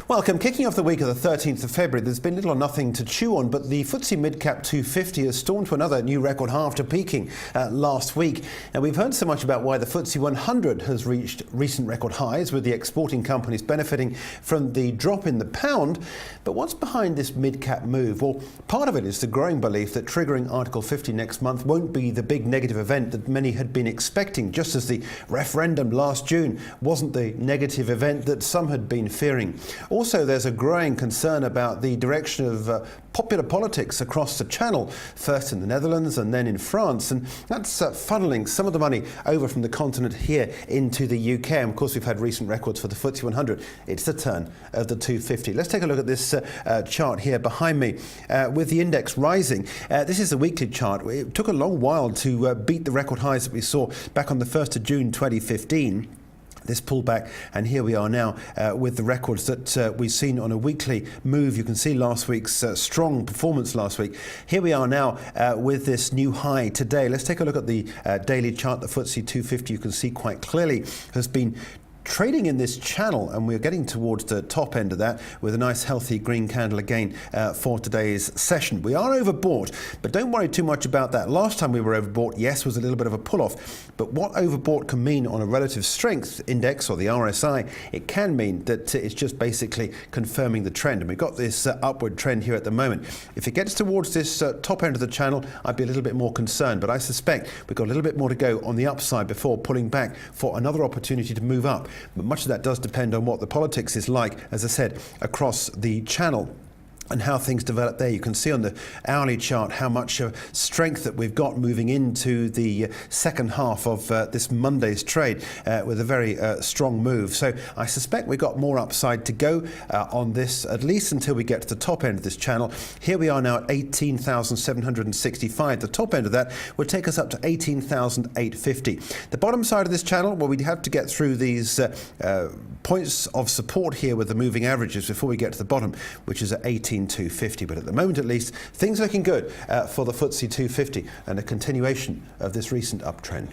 Welcome. Kicking off the week of the 13th of February, there's been little or nothing to chew on, but the FTSE Mid-Cap 250 has stormed to another new record high after peaking last week. And we've heard so much about why the FTSE 100 has reached recent record highs, with the exporting companies benefiting from the drop in the pound. But what's behind this mid-cap move? Well, part of it is the growing belief that triggering Article 50 next month won't be the big negative event that many had been expecting, just as the referendum last June wasn't the negative event that some had been fearing. Also, there's a growing concern about the direction of popular politics across the Channel, first in the Netherlands and then in France, and that's funneling some of the money over from the continent here into the UK. And of course, we've had recent records for the FTSE 100. It's the turn of the 250. Let's take a look at this chart here behind me, with the index rising. This is a weekly chart. It took a long while to beat the record highs that we saw back on the 1st of June 2015. This pullback, and here we are now with the records that we've seen on a weekly move. You can see last week's strong performance last week. Here we are now with this new high today. Let's take a look at the daily chart. The FTSE 250, you can see quite clearly, has been trading in this channel, and we're getting towards the top end of that with a nice healthy green candle again for today's session. We are overbought, but don't worry too much about that. Last time we were overbought, yes, was a little bit of a pull-off, but what overbought can mean on a relative strength index, or the RSI, it can mean that it's just basically confirming the trend, and we've got this upward trend here at the moment. If it gets towards this top end of the channel, I'd be a little bit more concerned, but I suspect we've got a little bit more to go on the upside before pulling back for another opportunity to move up. But much of that does depend on what the politics is like, as I said, across the channel, and how things develop there. You can see on the hourly chart how much strength that we've got moving into the second half of this Monday's trade, with a very strong move. So I suspect we've got more upside to go on this, at least until we get to the top end of this channel. Here we are now at 18,765. The top end of that would take us up to 18,850. The bottom side of this channel, well, we'd have to get through these points of support here with the moving averages before we get to the bottom, which is at 18,250. But at the moment, at least, things looking good for the FTSE 250 and a continuation of this recent uptrend.